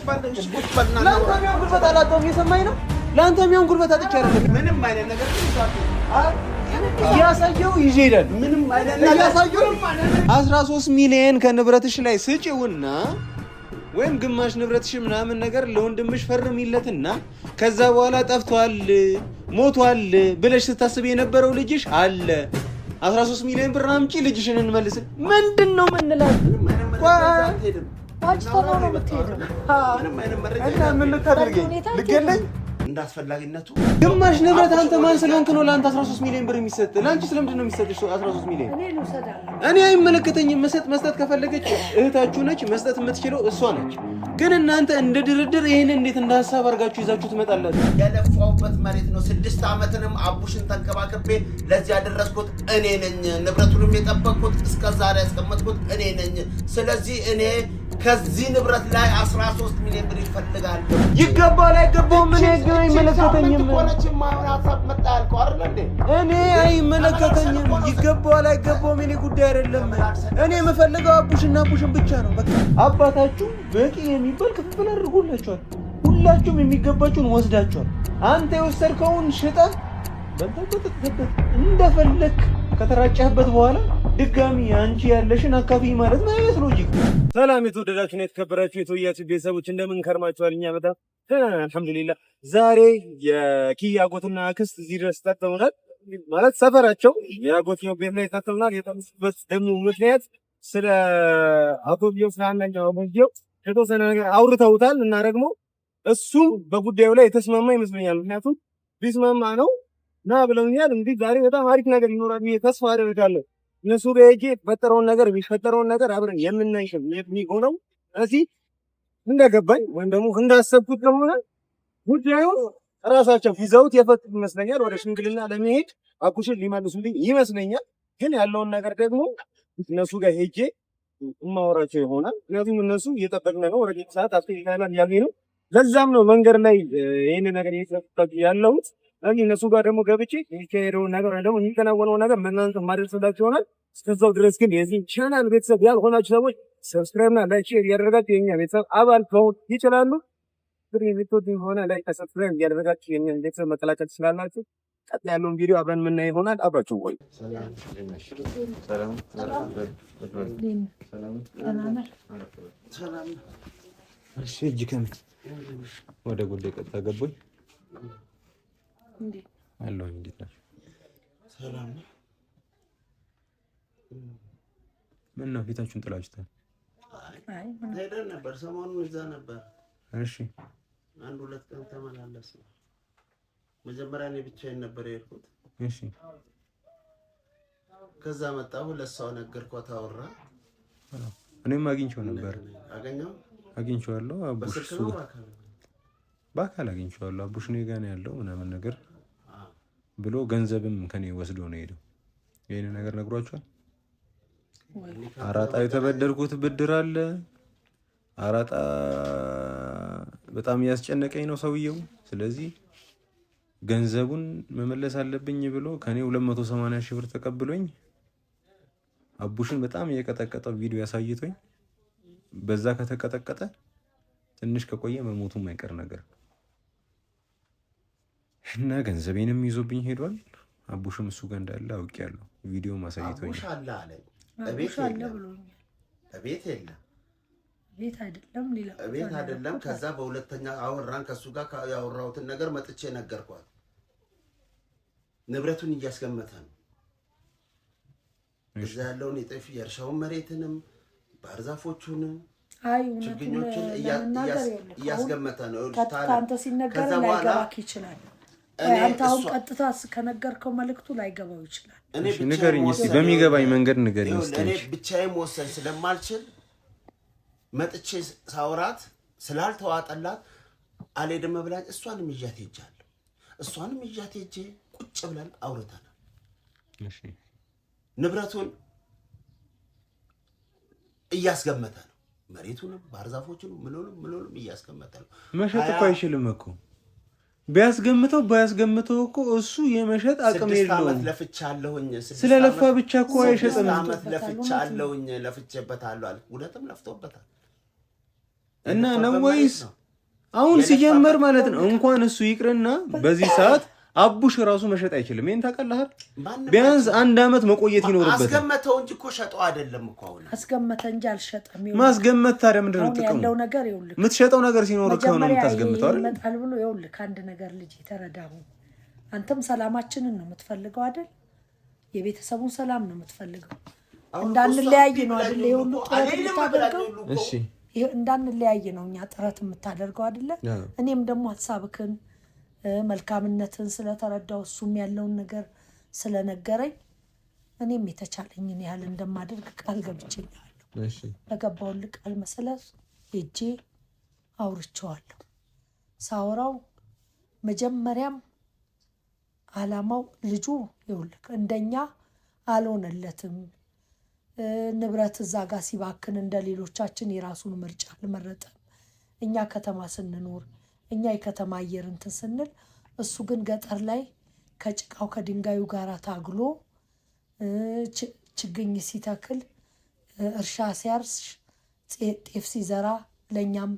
ለአንተ ጉልበት አላጣሁም እየሰማኝ ነው ለአንተ የሚሆን ጉልበት አጥቼ አይደለም ምንም አይነት ነገር ያሳየው ይዤ ሄዳል ምንም አይነት ነገር ያሳየው 13 ሚሊዮን ከንብረትሽ ላይ ስጪውና ወይም ግማሽ ንብረትሽ ምናምን ነገር ለወንድምሽ ፈርሚለትና ከዛ በኋላ ጠፍቷል ሞቷል ብለሽ ስታስብ የነበረው ልጅሽ አለ 13 ሚሊዮን ብር አምጪ ልጅሽን እንመልስ ምንድነው ምንላት ዋጅተው ነው የምትሄደው ምንም አይነት መረጃ እና ምን ልታደርገኝ ልገለኝ እንዳስፈላጊነቱ ግማሽ ንብረት አንተ ማን ስለሆንክ ነው ለአንተ 13 ሚሊዮን ብር የሚሰጥ ለአንቺ ስለምንድን ነው የሚሰጥሽ 13 ሚሊዮን እኔ አይመለከተኝም መስጠት ከፈለገች እህታችሁ ነች መስጠት የምትችለው እሷ ነች ግን እናንተ እንደ ድርድር ይሄን እንዴት እንደ ሐሳብ አድርጋችሁ ይዛችሁ ትመጣላችሁ ያለፋውበት መሬት ነው 6 አመትንም አቡሽን ተንከባከቤ ለዚህ ያደረስኩት እኔ ነኝ ንብረቱንም የጠበቅኩት እስከ ዛሬ ያስቀመጥኩት እኔ ነኝ ስለዚህ እኔ ከዚህ ንብረት ላይ 13 ሚሊዮን ብር ይፈልጋል ይገባል አይገባውም እኔ ግን አይመለከተኝም እኔ አይመለከተኝም ይገባል አይገባውም እኔ ጉዳይ አይደለም እኔ የምፈልገው አቡሽና አቡሽን ብቻ ነው በቃ አባታችሁ በቂ የሚባል ክፍል አድርጎላችኋል ሁላችሁም የሚገባችሁን ወስዳችኋል አንተ የወሰድከውን ሽጠህ በልተህ እንደፈለክ ከተራጨህበት በኋላ ድጋሚ አንቺ ያለሽን አካፊ ማለት ነው አይነት ሎጂክ ሰላም የተወደዳችሁ ነው የተከበራችሁ የተወያችሁ ቤተሰቦች እንደምን ከርማችኋል እኛ በጣም አልহামዱሊላህ ዛሬ የኪያ አጎትና አክስት እዚህ ድረስ ተጠርተውናል ማለት ሰፈራቸው የአጎትየው ቤት ላይ ተጠርተውናል የተጠሩበት ደግሞ ምክንያት ስለ አጎትየው ስለአንደኛው አጎትየው የተወሰነ ነገር አውርተውታል እና ደግሞ እሱ በጉዳዩ ላይ የተስማማ ይመስለኛል ምክንያቱም ቢስማማ ነው ና ብለውኛል እንግዲህ ዛሬ በጣም አሪፍ ነገር ይኖራል ብዬ ተስፋ አደርጋለሁ እነሱ በእጄ የሚፈጠረውን ነገር አብረን የምናይ የሚሆነው እዚህ እንደገባኝ ወይም ደግሞ እንዳሰብኩት ከሆነ ጉዳዩ ራሳቸው ይዘውት የፈቱት ይመስለኛል ወደ ሽምግልና ለመሄድ አኩሽን ሊመልሱልኝ ይመስለኛል ግን ያለውን ነገር ደግሞ እነሱ ጋር ሄጄ ማወራቸው ይሆናል ምክንያቱም እነሱ እየጠበቅን ነው ወደ ሰዓት አስተካክለን ያገኝ ነው ለዛም ነው መንገድ ላይ ይሄን ነገር እየተፈጠረ ያለውት እነሱ ጋር ደግሞ ገብቼ የሚካሄደው ነገር ደግሞ የሚከናወነው ነገር እናንተ ማድረስላችሁ ይሆናል እስከዛው ድረስ ግን የዚህ ቻናል ቤተሰብ ያልሆናችሁ ሰዎች ሰብስክራይብ እና ላይክ ሼር ያደረጋችሁ የኛ ቤተሰብ አባል ከሆኑ ይችላሉ ፍሪ ቪዲዮ ሆነ ላይክ ሰብስክራይብ ያደረጋችሁ የኛ ቤተሰብ መቀላቀል ትችላላችሁ ቀጥታ ያለውን ቪዲዮ አብረን የምናይ ይሆናል አብራችሁ ቆዩ ሰላም እሺ እጅ ከምን ወደ ጉዳይ ቀጥታ ገቦኝ እንዴ አለው እንዴት ነው ሰላም ምን ነው ፊታችሁን ጥላችሁታል አይ ሄደን ነበር ሰሞኑን እዛ ነበር እሺ አንድ ሁለት ቀን ተመላለስን መጀመሪያ እኔ ብቻዬን ነበር የሄድኩት እሺ ከዛ መጣሁ ለሷው ነገርኳት አወራ እኔም አግኝቼው ነበር አግኝቼዋለሁ አቡሽ በአካል አግኝቼዋለሁ አቡሽ እኔ ጋር ነው ያለው ምናምን ነገር ብሎ ገንዘብም ከኔ ወስዶ ነው ሄደው ይሄን ነገር ነግሯቸዋል አራጣ የተበደርኩት ብድር አለ አራጣ በጣም ያስጨነቀኝ ነው ሰውየው ስለዚህ ገንዘቡን መመለስ አለብኝ ብሎ ከኔ 280 ሺህ ብር ተቀብሎኝ አቡሽን በጣም የቀጠቀጠው ቪዲዮ ያሳይቶኝ በዛ ከተቀጠቀጠ ትንሽ ከቆየ መሞቱ የማይቀር ነገር እና ገንዘቤንም ይዞብኝ ሄዷል አቡሽም እሱ ጋር እንዳለ አውቄያለሁ ቪዲዮ ማሳይቶኝ አቡሽ አለ አለኝ እቤት አለ ብሎኛል እቤት የለም ቤት አይደለም ሌላ ቤት አይደለም ከዛ በሁለተኛ አወራን ከሱ ጋር ያወራሁትን ነገር መጥቼ ነገርኳት ንብረቱን እያስገመተ ነው እዛ ያለውን የጠፊ የእርሻውን መሬትንም ባርዛፎቹን ችግኞችን እያስገመተ ነው ታንተ ሲነገር ላይገባክ ይችላል አንተ አሁን ቀጥታ ከነገርከው መልእክቱ ላይገባው ይችላል እኔ ንገሪኝ እስቲ በሚገባኝ መንገድ ንገሪኝ እስቲ እኔ ብቻዬን መወሰን ስለማልችል መጥቼ ሳውራት ስላልተዋጠላት አልሄድም ብላኝ እሷንም ይዣት ሄጃለሁ እሷንም ይዣት ሄጄ ቁጭ ብለን አውርተናል እሺ ንብረቱን እያስገመተ ነው መሬቱንም ባርዛፎቹንም ምንሉም እያስገመተ ነው መሸጥ እኮ አይችልም እኮ ቢያስገምተው ባያስገምተው እኮ እሱ የመሸጥ አቅም የለውም 6 አመት ለፍቻለሁኝ ስለለፋ ብቻ እኮ አይሸጥም 6 አመት ለፍቻለሁኝ ለፍቼበታለሁ አለ ሁለቱም ለፍቶበታል እና ነው ወይስ አሁን ሲጀመር ማለት ነው እንኳን እሱ ይቅርና በዚህ ሰዓት አቡሽ ራሱ መሸጥ አይችልም። ይሄን ታውቃለህ? ቢያንስ 1 አመት መቆየት ይኖርበታል። አስገመተው እንጂ እኮ ሸጠው አይደለም እኮ አሁን አስገመተ እንጂ አልሸጠም። ማስገመት ታዲያ ምንድን ነው ጥቅሙ? ያለው ነገር ይኸውልህ፣ የምትሸጠው ነገር ሲኖር ከሆነ የምታስገምተው አይደል? መጣል ብሎ ይኸውልህ፣ ከአንድ ነገር ልጅ የተረዳሁ አንተም ሰላማችንን ነው የምትፈልገው አይደል? የቤተሰቡን ሰላም ነው የምትፈልገው። እንዳንለያይ ነው አይደል? ይሁን ጥረት የምታደርገው እሺ፣ እንዳንለያይ ነው እኛ ጥረት የምታደርገው አይደል? እኔም ደግሞ ሐሳብክን መልካምነትን ስለተረዳው እሱም ያለውን ነገር ስለነገረኝ እኔም የተቻለኝን ያህል እንደማደርግ ቃል ገብቼልሃለሁ። እሺ፣ በገባሁልህ ቃል መሰረት ሄጄ አውርቼዋለሁ። ሳወራው መጀመሪያም አላማው ልጁ ይኸውልህ እንደኛ አልሆነለትም። ንብረት እዛ ጋር ሲባክን እንደሌሎቻችን የራሱን ምርጫ አልመረጠም። እኛ ከተማ ስንኖር እኛ የከተማ አየር እንትን ስንል እሱ ግን ገጠር ላይ ከጭቃው ከድንጋዩ ጋር ታግሎ ችግኝ ሲተክል እርሻ ሲያርስ ጤፍ ሲዘራ ለኛም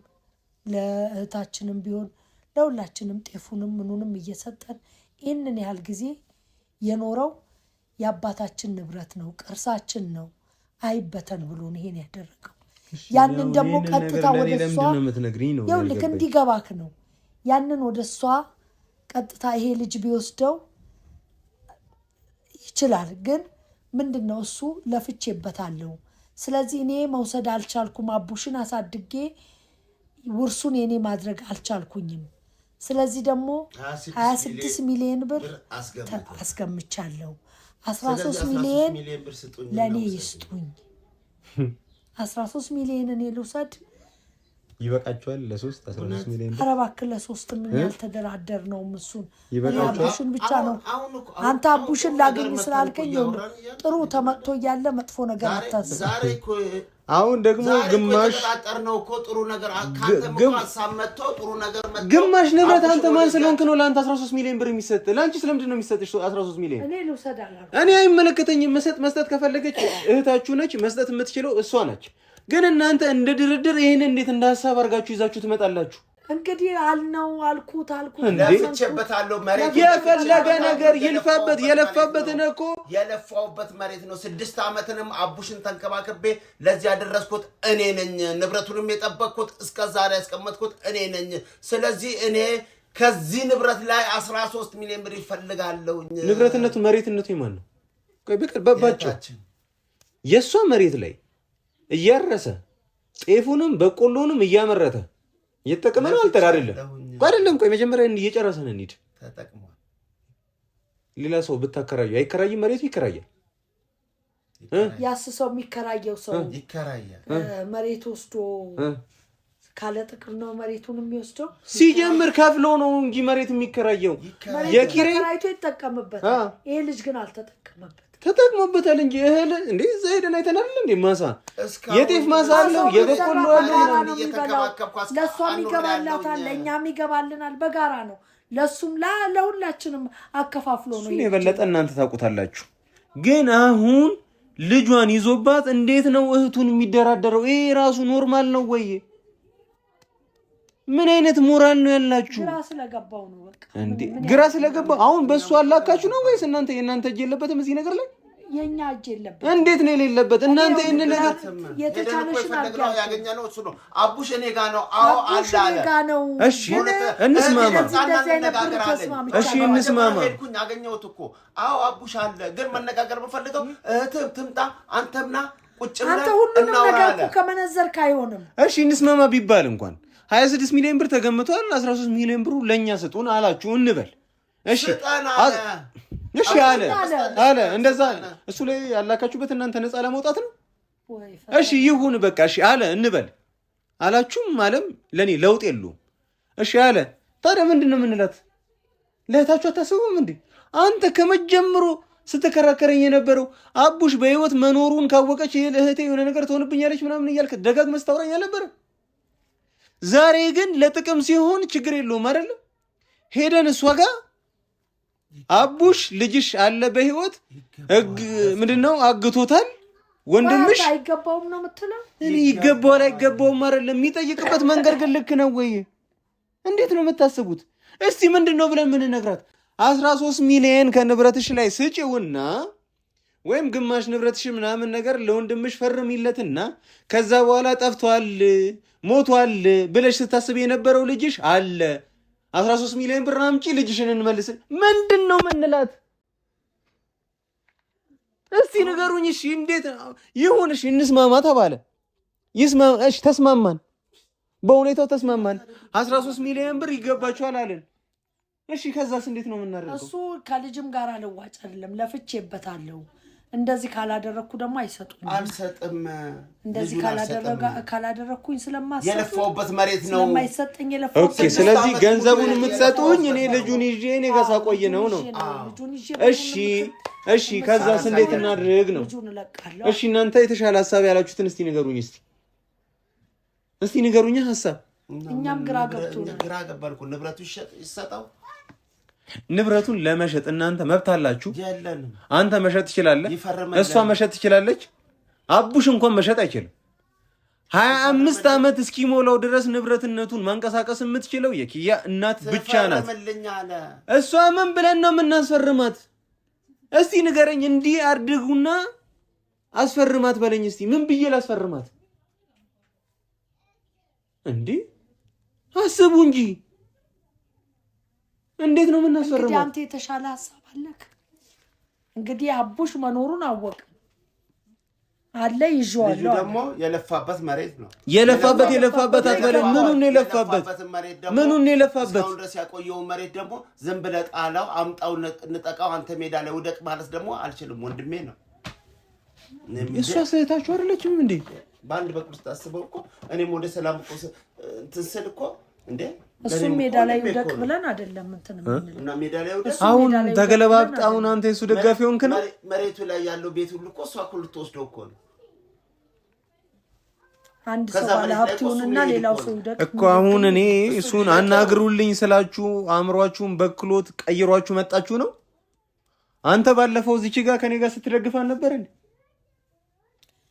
ለእህታችንም ቢሆን ለሁላችንም ጤፉንም ምኑንም እየሰጠን ይህንን ያህል ጊዜ የኖረው የአባታችን ንብረት ነው፣ ቅርሳችን ነው፣ አይበተን ብሎ ነው ይሄን ያደረገው። ያንን ደግሞ ቀጥታ ወደ እሷ ይኸውልህ እንዲገባክ ነው። ያንን ወደ እሷ ቀጥታ ይሄ ልጅ ቢወስደው ይችላል፣ ግን ምንድነው እሱ ለፍቼበታለሁ። ስለዚህ እኔ መውሰድ አልቻልኩም። አቡሽን አሳድጌ ውርሱን የኔ ማድረግ አልቻልኩኝም። ስለዚህ ደግሞ 26 ሚሊዮን ብር አስገምቻለሁ። 13 ሚሊዮን ለኔ ይስጡኝ። 13 ሚሊዮን እኔ ልውሰድ። ይበቃቸዋል ለሶስት 13 ሚሊዮን ብር። ኧረ እባክህ ለሶስት ምን ያልተደራደር ነው እሱን አቡሽን ብቻ ነው። አንተ አቡሽን ላገኝ ስላልከኝ ጥሩ ተመጥቶ እያለ መጥፎ ነገር አታስብ። አሁን ደግሞ ግማሽ ነው እኮ ጥሩ ነገር ካንተ ማሳመጥቶ ጥሩ ነገር መጥቶ ግማሽ ንብረት አንተ ማን ስለሆንክ ነው ለአንተ 13 ሚሊዮን ብር የሚሰጥ? ለአንቺ ስለምንድን ነው የሚሰጥሽ 13 ሚሊዮን? እኔ ልውሰድ አላልኩም። እኔ አይመለከተኝም። መስጠት ከፈለገች እህታችሁ ነች፣ መስጠት የምትችለው እሷ ነች። ግን እናንተ እንደ ድርድር ይሄን እንዴት እንደ ሐሳብ አድርጋችሁ ይዛችሁ ትመጣላችሁ? እንግዲህ አልነው አልኩት ለፍቼበታለሁ። መሬት የፈለገ ነገር ይልፋበት። የለፋበትን እኮ የለፋውበት መሬት ነው። 6 አመትንም አቡሽን ተንከባከቤ ለዚህ ያደረስኩት እኔ ነኝ። ንብረቱንም የጠበቅኩት እስከ ዛሬ ያስቀመጥኩት እኔ ነኝ። ስለዚህ እኔ ከዚህ ንብረት ላይ 13 ሚሊዮን ብር ይፈልጋለሁ። ንብረትነቱ መሬትነቱ የማን ነው? ቆይ በባቸው የሷ መሬት ላይ እያረሰ ጤፉንም በቆሎንም እያመረተ እየተጠቀመ ነው። አይደለም ቆይ መጀመሪያ እየጨረሰን እንሂድ። ተጠቅሟል። ሌላ ሰው ብታከራዩ አይከራይም? መሬቱ ይከራያል። ያስ ሰው የሚከራየው ሰው ይከራያል። መሬት ወስዶ ካለ ጥቅም ነው መሬቱን የሚወስደው። ሲጀምር ከፍሎ ነው እንጂ መሬት የሚከራየው የኪራይ ተከራይቶ ይጠቀምበታል። ይሄ ልጅ ግን አልተጠቀመበት። ተጠቅሞበታል እንጂ እህል እንዴ እዛ ሄደን አይተናል እንዴ? ማሳ የጤፍ ማሳ አለው፣ የበቆሎ አለው። ለእሷም ይገባላታል፣ ለእኛም ይገባልናል። በጋራ ነው። ለሱም ለሁላችንም አከፋፍሎ ነው። እሱን የበለጠ እናንተ ታውቁታላችሁ። ግን አሁን ልጇን ይዞባት እንዴት ነው እህቱን የሚደራደረው? ይሄ ራሱ ኖርማል ነው ወይ? ምን አይነት ሞራል ነው ያላችሁ? ግራ ስለገባው ነው በቃ እንዴ። ግራ ስለገባው አሁን በሱ አላካችሁ ነው ወይስ እናንተ የእናንተ እጅ የለበትም እዚህ ነገር ላይ? የኛ እጅ የለበት። እንዴት ነው የሌለበት? እናንተ ይሄን ነገር የተቻለሽን አድርገው ያገኘነው እሱ ነው። አቡሽ እኔ ጋር ነው። አዎ አላለ። እሺ እንስማማ። እሺ እንስማማ። ሄድኩኝ አገኘሁት እኮ። አዎ አቡሽ አለ። ግን መነጋገር የምፈልገው እህትም ትምጣ አንተምና ቁጭ ብለን አንተ ሁሉንም ነገር እኮ ከመነዘርክ አይሆንም። እሺ እንስማማ ቢባል እንኳን 26 ሚሊዮን ብር ተገምቷል። 13 ሚሊዮን ብሩ ለኛ ስጡን አላችሁ እንበል። እሺ እሺ አለ እንደዛ እሱ ላይ ያላካችሁበት እናንተ ነፃ ለመውጣት ነው። እሺ ይሁን በቃ እሺ አለ እንበል። አላችሁም አለም ለኔ ለውጥ የለውም። እሺ አለ። ታዲያ ምንድነው የምንላት? ለእህታችሁ አታስቡም እንዴ? አንተ ከመጀመሩ ስትከራከረኝ የነበረው አቡሽ በህይወት መኖሩን ካወቀች እህቴ የሆነ ነገር ትሆንብኛለች ምናምን እያልክ ደጋግመህ ስታወራኝ አልነበረ? ዛሬ ግን ለጥቅም ሲሆን ችግር የለውም አይደል? ሄደን እሷ ጋር አቡሽ ልጅሽ አለ በህይወት ምንድነው አግቶታል ወንድምሽ አይገባውም ነው የምትለው? እኔ ይገባዋል አይገባውም አይደለም የሚጠይቅበት መንገድ ግን ልክ ነው ወይ? እንዴት ነው የምታስቡት? እስቲ ምንድነው ብለን ምን ነግራት 13 ሚሊዮን ከንብረትሽ ላይ ስጪውና ወይም ግማሽ ንብረትሽ ምናምን ነገር ለወንድምሽ ፈርሚለትና ከዛ በኋላ ጠፍቷል ሞቷል ብለሽ ስታስብ የነበረው ልጅሽ አለ 13 ሚሊዮን ብር አምጪ ልጅሽን እንመልስ ምንድነው ምንላት? እስቲ ንገሩኝ። እሺ እንዴት ይሁን? እሺ እንስማማ ተባለ። እሺ ተስማማን፣ በሁኔታው ተስማማን። 13 ሚሊዮን ብር ይገባችኋል አለን። እሺ ከዛስ እንዴት ነው የምናደርገው? እሱ ከልጅም ጋር አልዋጭ አይደለም ለፍቼበታለሁ። እንደዚህ ካላደረኩ ደግሞ አይሰጡኝ። አልሰጥም። እንደዚህ ካላደረኩኝ ስለማሰጥ የለፋውበት መሬት ነው ስለማይሰጠኝ የለፋውበት። ኦኬ ስለዚህ ገንዘቡን የምትሰጡኝ እኔ ልጁን ይዤ እኔ ጋር ሳቆይ ነው። እሺ ከዛስ እንዴት እናድርግ ነው? እሺ እናንተ የተሻለ ሐሳብ ያላችሁትን እስቲ ንገሩኝ። እስቲ ንገሩኝ ሐሳብ። እኛም ግራ ገብቶናል። ግራ ገባልኩ። ንብረቱ ይሰጣው። ንብረቱን ለመሸጥ እናንተ መብት አላችሁ። የለንም። አንተ መሸጥ ትችላለህ፣ እሷ መሸጥ ትችላለች። አቡሽ እንኳን መሸጥ አይችልም። 25 ዓመት እስኪሞላው ድረስ ንብረትነቱን ማንቀሳቀስ የምትችለው የኪያ እናት ብቻ ናት። እሷ ምን ብለን ነው የምናስፈርማት? እስቲ ንገረኝ። እንዲህ አድርጉና አስፈርማት በለኝ እስቲ። ምን ብዬ ላስፈርማት? እንዲህ አስቡ እንጂ እንዴት ነው የምናስፈርማት? እንግዲህ አንተ የተሻለ ሐሳብ አለክ። እንግዲህ አቡሽ መኖሩን አወቅ አለ ይዟል። ደግሞ የለፋበት መሬት ነው። የለፋበት አትበለ። ምኑን የለፋበት? ምኑን የለፋበት? እስካሁን ድረስ ያቆየው መሬት ደግሞ ዝም ብለህ ጣላው፣ አምጣው፣ ንጠቃው፣ አንተ ሜዳ ላይ ውደቅ ማለት ደግሞ አልችልም። ወንድሜ ነው። እሷ ስህታችሁ አይደለችም እንዴ? በአንድ በኩል ስታስበው እኮ እኔም ወደ ሰላም እኮ እንትን ስል እኮ እንዴ እሱ ሜዳ ላይ ውደቅ ብለን አይደለም እንትን ምን እና ሜዳ ላይ ውደቅ። አሁን ተገለባብጥ። አሁን አንተ እሱ ደጋፊ ሆንክ ነው። መሬቱ ላይ ያለው ቤት ሁሉ እኮ እሷ እኮ ልትወስደው እኮ ነው። አንድ ሰው ባለ ሀብት ይሁንና ሌላው ሰው ውደቅ እኮ። አሁን እኔ እሱን አናግሩልኝ ስላችሁ አእምሯችሁን በክሎት ቀይሯችሁ መጣችሁ ነው። አንተ ባለፈው እዚች ጋር ከኔ ጋር ስትደግፍ አልነበር እንዴ?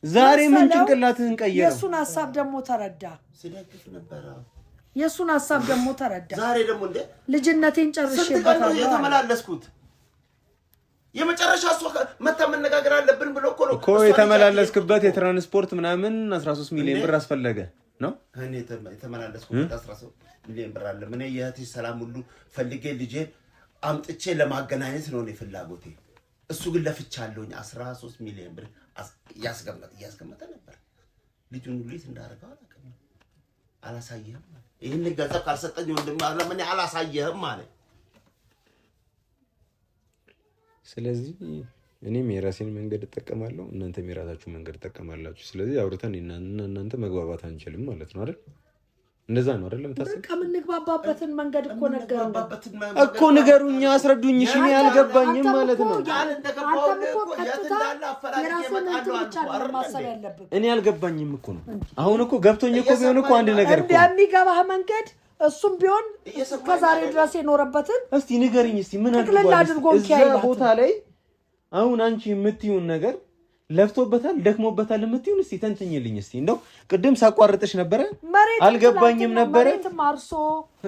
ዛሬ ምን ጭንቅላትህን ቀየረው? የሱን ሐሳብ ደግሞ ተረዳ። ሲደግፍ ነበር። የሱን ሐሳብ ደግሞ ተረዳ። ዛሬ ደግሞ እንደ ልጅነቴን ጨርሼበታለሁ የተመላለስኩት የመጨረሻ እሷ መታ መነጋገር አለብን ብሎ እኮ የተመላለስክበት የትራንስፖርት ምናምን 13 ሚሊዮን ብር አስፈለገ ነው። እኔ የተመላለስኩት 13 ሚሊዮን ብር አለ። ምን የእህቴ ሰላም ሁሉ ፈልጌ ልጄን አምጥቼ ለማገናኘት ነው ፍላጎቴ። እሱ ግን ለፍቻለሁኝ 13 ሚሊዮን ብር ያስገመተ ነበር። ልጁን ሁሉ እንዳደረገው አላሳየህም። ይህን ገንዘብ ካልሰጠኝ ወንድም ለምን አላሳየህም ማለት። ስለዚህ እኔም የራሴን መንገድ እጠቀማለሁ፣ እናንተም የራሳችሁ መንገድ ትጠቀማላችሁ። ስለዚህ አውርተን እናንተ መግባባት አንችልም ማለት ነው አይደል? እንደዛ ነው አይደለም? ታስብ በቃ ምን ንግባባበትን መንገድ እኮ ነገሩኝ እኮ ንገሩኝ፣ አስረዱኝ። እሺ እኔ አልገባኝም ማለት ነው። እኔ አልገባኝም እኮ ነው። አሁን እኮ ገብቶኝ እኮ ቢሆን እኮ አንድ ነገር እኮ የሚገባህ መንገድ እሱም ቢሆን ከዛሬ ድረስ የኖረበትን እስቲ ንገሪኝ። እስቲ ምን አድርጎ እዛ ቦታ ላይ አሁን አንቺ የምትዩን ነገር ለፍቶበታል ደክሞበታል የምትዩን እስቲ ተንተኝልኝ። እስቲ እንደው ቅድም ሳቋርጥሽ ነበረ አልገባኝም ነበረ። ማርሶ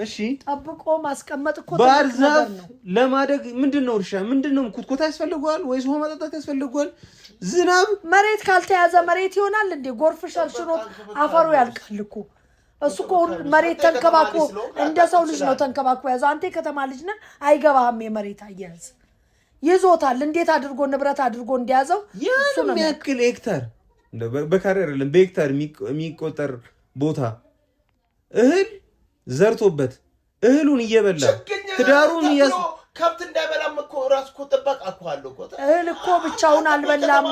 እሺ ጠብቆ ማስቀመጥ እኮ ባርዛፍ ለማደግ ምንድነው እርሻ ምንድነው ኩትኮታ ያስፈልገዋል ወይስ ውሃ ማጠጣት ያስፈልገዋል? ዝናብ መሬት ካልተያዘ መሬት ይሆናል እንዴ? ጎርፍ ሸርሽሮት አፈሩ ያልቃል እኮ። እሱ እኮ መሬት ተንከባክቦ እንደ ሰው ልጅ ነው ተንከባክቦ ያዘው። አንተ ከተማ ልጅ ነህ አይገባህም የመሬት አያያዝ። ይዞታል እንዴት አድርጎ ንብረት አድርጎ እንዲያዘው ያን የሚያክል ሄክታር በካሬ አይደለም በሄክታር የሚቆጠር ቦታ እህል ዘርቶበት እህሉን እየበላ ትዳሩን ከብት እንዳይበላም እኮ ራስ እኮ ጥበቃ እኮ አለው እኮ። እህል እኮ ብቻውን አልበላም።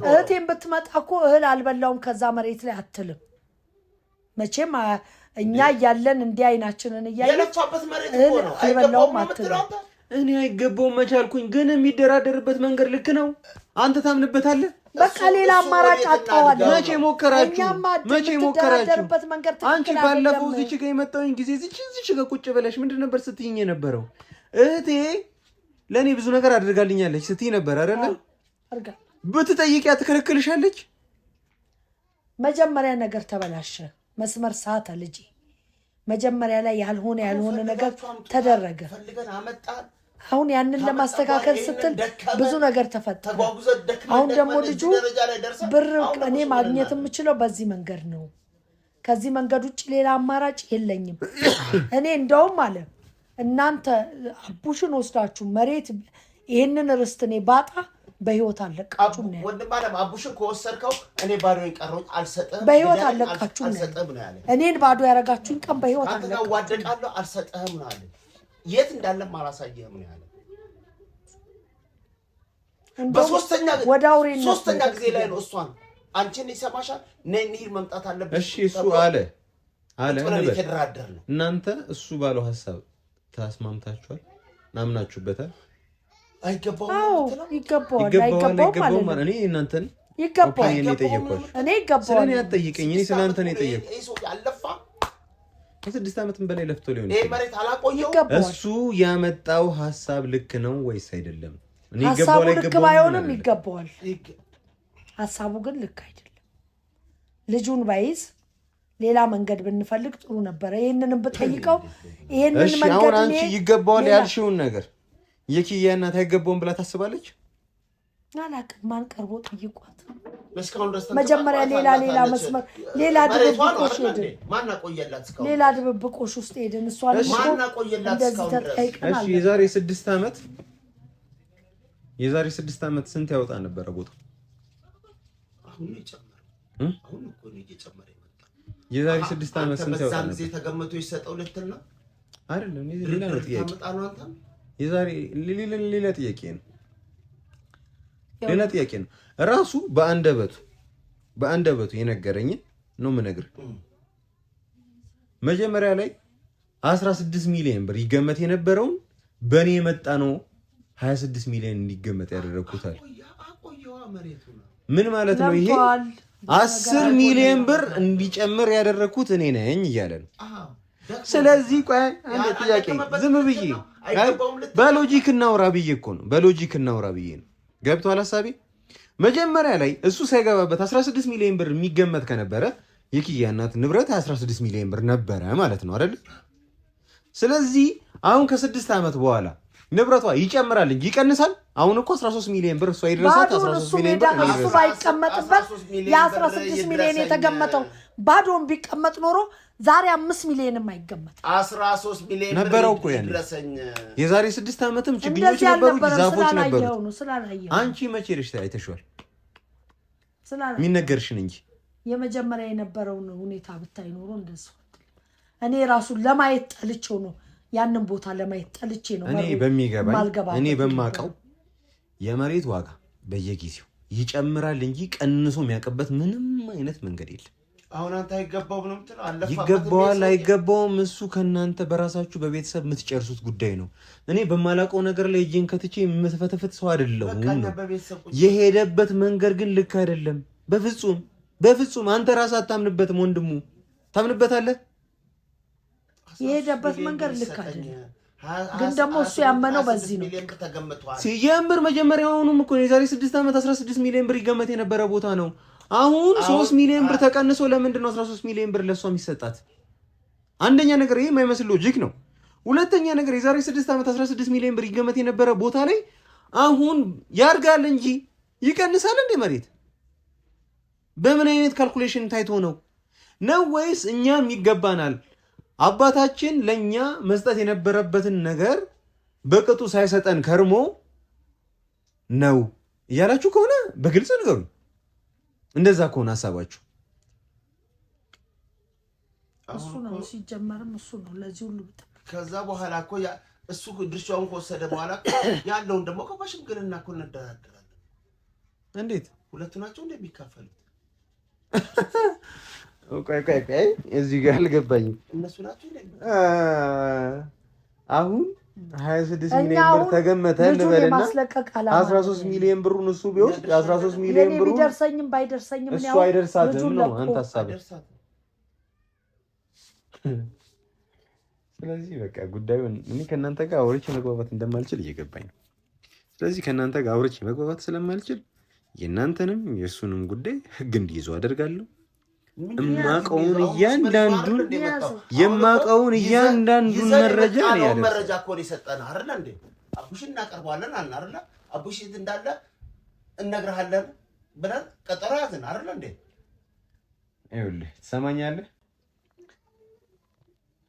እህቴን ብትመጣ እኮ እህል አልበላውም ከዛ መሬት ላይ አትልም መቼም። እኛ እያለን እንዲህ አይናችንን የለፋበት መሬት እኮ ነው አይበላውም አትልም። እኔ አይገባውም መቻልኩኝ፣ ግን የሚደራደርበት መንገድ ልክ ነው። አንተ ታምንበታለህ? በቃ ሌላ አማራጭ አጣዋል። መቼ ሞከራችሁ? አንቺ ባለፈው እዚች ጋር የመጣሁኝ ጊዜ እዚች ጋር ቁጭ ብለሽ ምንድን ነበር ስትይኝ የነበረው? እህቴ ለእኔ ብዙ ነገር አድርጋልኛለች ስትይ ነበር አይደለ? ብትጠይቂያ ትከለክልሻለች። መጀመሪያ ነገር ተበላሸ፣ መስመር ሳተ ልጄ። መጀመሪያ ላይ ያልሆነ ነገር ተደረገ። አሁን ያንን ለማስተካከል ስትል ብዙ ነገር ተፈጠረ። አሁን ደግሞ ልጁ ብር እኔ ማግኘት የምችለው በዚህ መንገድ ነው፣ ከዚህ መንገድ ውጭ ሌላ አማራጭ የለኝም። እኔ እንደውም አለ እናንተ አቡሽን ወስዳችሁ መሬት ይህንን ርስት እኔ ባጣ በህይወት አለቃችሁ ነው። ወንድም አለ አቡሽን ከወሰድከው እኔ ባዶኝ ቀረው አልሰጠህም፣ በህይወት አለቃችሁ ነው። እኔን ባዶ ያረጋችሁኝ ቀን በህይወት አለቃችሁ ዋደቃለሁ፣ አልሰጠህም ነው አለ። የት እንዳለም አላሳየህም ነው ያለ። በሶስተኛ ጊዜ ላይ ነው እሷን አንቺን ይሰማሻል ነይ እንሂድ መምጣት አለብሽ። እሺ እሱ አለ እናንተ እሱ ባለው ሐሳብ ተስማምታችኋል? ናምናችሁበታል? ይገባዋል። እኔ እናንተን ይገባዋል። እኔ ጠየቅኩሽ። እኔ ይገባዋል። ስለኔ አትጠይቀኝ። እኔ ስላንተ ነው የጠየቅኩሽ። ከ6 ዓመትም በላይ ለፍቶ ሊሆን ይችላል። እሱ ያመጣው ሐሳብ ልክ ነው ወይስ አይደለም? እኔ ሐሳቡ ልክ ባይሆንም ይገባዋል። ሐሳቡ ግን ልክ አይደለም። ልጁን ባይዝ ሌላ መንገድ ብንፈልግ ጥሩ ነበር። ይሄንንም ብጠይቀው ይሄንን መንገድ አሁን አንቺ ይገባዋል ያልሽውን ነገር የኪያ እናት አይገባውም ብላ ታስባለች? አላውቅም። ማን ቀርቦ ጠይቋት? መጀመሪያ ሌላ መስመር ሌላ ድብብቆሽ ሄድን። ሌላ ድብብቆሽ ውስጥ ሄድን። እሷን እንደዚህ ተጠይቀናል። እሺ የዛሬ 6 ዓመት ስንት ያወጣ ነበረ ቦታው? የዛሬ 6 ዓመት ስንት ያወጣ ነበር? ተገምቶ ይሰጠው ልትልና አይደለም። ሌላ ነው ጥያቄ። የዛሬ ሌላ ጥያቄ ነው። ሌላ ጥያቄ ነው። ራሱ በአንደበቱ የነገረኝ ነው የምነግርህ። መጀመሪያ ላይ 16 ሚሊዮን ብር ይገመት የነበረውን በእኔ የመጣ ነው 26 ሚሊዮን እንዲገመት ያደረኩታል። ምን ማለት ነው ይሄ? 10 ሚሊዮን ብር እንዲጨምር ያደረኩት እኔ ነኝ እያለ ነው። ስለዚህ ቆይ አንድ ጥያቄ ዝም ብዬ በሎጂክ እናውራ ብዬ እኮ ነው። በሎጂክ እናውራ ብዬ ነው። ገብቷል ሐሳቤ? መጀመሪያ ላይ እሱ ሳይገባበት 16 ሚሊዮን ብር የሚገመት ከነበረ የኪያ እናት ንብረት 16 ሚሊዮን ብር ነበረ ማለት ነው አይደል? ስለዚህ አሁን ከ6 ዓመት በኋላ ንብረቷ ይጨምራል እንጂ ይቀንሳል። አሁን እኮ 13 ሚሊዮን ብር እሷ ይደርሳት 13 ሚሊዮን ብር እሱ ባይቀመጥበት የ16 ሚሊዮን የተገመተው ባዶን ቢቀመጥ ኖሮ ዛሬ 5 ሚሊዮንም አይገመት 13 ሚሊዮን ነበረው እኮ ያኔ። የዛሬ 6 ዓመትም ችግኞች ነበሩ፣ ዛፎች ነበሩ። አንቺ መቼ ሄደሽ አይተሽዋል? የሚነገርሽን እንጂ የመጀመሪያ የነበረውን ሁኔታ ብታይ ኖሮ እንደሱ እኔ ራሱን ለማየት ጠልቼው ነው ያንን ቦታ ለማየት ጠልቼ ነው። እኔ በሚገባኝ እኔ በማቀው የመሬት ዋጋ በየጊዜው ይጨምራል እንጂ ቀንሶ የሚያውቅበት ምንም አይነት መንገድ የለም። አሁን አንተ አይገባውም ነው የምትለው? ይገባዋል አይገባውም፣ እሱ ከእናንተ በራሳችሁ በቤተሰብ የምትጨርሱት ጉዳይ ነው። እኔ በማላውቀው ነገር ላይ እጄን ከትቼ የምትፈተፍት ሰው አይደለሁም። የሄደበት መንገድ ግን ልክ አይደለም። በፍጹም አንተ ራስህ አታምንበትም። ወንድሙ ታምንበታለህ? የሄደበት መንገድ ልክ አይደለም። ግን ደግሞ እሱ ያመነው በዚህ ነው። ሲጀምር መጀመሪያውኑም እኮ የዛሬ 6 ዓመት 16 ሚሊዮን ብር ይገመት የነበረ ቦታ ነው። አሁን 3 ሚሊዮን ብር ተቀንሶ ለምንድን ነው 13 ሚሊዮን ብር ለሷ የሚሰጣት? አንደኛ ነገር ይሄ የማይመስል ሎጂክ ነው። ሁለተኛ ነገር የዛሬ 6 ዓመት 16 ሚሊዮን ብር ይገመት የነበረ ቦታ ላይ አሁን ያርጋል እንጂ ይቀንሳል እንዴ? መሬት በምን አይነት ካልኩሌሽን ታይቶ ነው ወይስ እኛም ይገባናል አባታችን ለኛ መስጠት የነበረበትን ነገር በቅጡ ሳይሰጠን ከርሞ ነው እያላችሁ ከሆነ በግልጽ ንገሩኝ። እንደዛ ከሆነ ሐሳባችሁ እሱ ነው ሲጀመርም እሱ ነው ለዚህ ሁሉ ከዛ በኋላ እኮ እሱ ድርሻውን ከወሰደ በኋላ ያለውን ደግሞ በሽምግልና እኮ እንደራደራለን። እንዴት ሁለቱ ናቸው እንደሚካፈሉት? ቆይ እዚህ ጋር አልገባኝም። እነሱ ናቸው አሁን 26 ሚሊዮን ብር ተገመተ እንበልና 13 ሚሊዮን ብሩን እሱ ቢወስድ 13 ሚሊዮን ብሩ ቢደርሰኝም ባይደርሰኝም እሱ አይደርሳትም ነው አንተ ሐሳብ። ስለዚህ በቃ ጉዳዩን እኔ ከእናንተ ጋር አውርቼ መግባባት እንደማልችል እየገባኝ ነው። ስለዚህ ከእናንተ ጋር አውርቼ መግባባት ስለማልችል የእናንተንም የእሱንም ጉዳይ ህግ እንዲይዙ አደርጋለሁ። የማውቀውን እያንዳንዱን መረጃ ነው ያለው። መረጃ እኮ ነው የሰጠን አይደል እንዴ? አቡሽን እናቀርባለን አልን አይደል? አቡሽ የት እንዳለ እነግርሃለን ብለን ቀጠሮ ያዝን አይደል እንዴ? ይኸውልህ ትሰማኛለህ?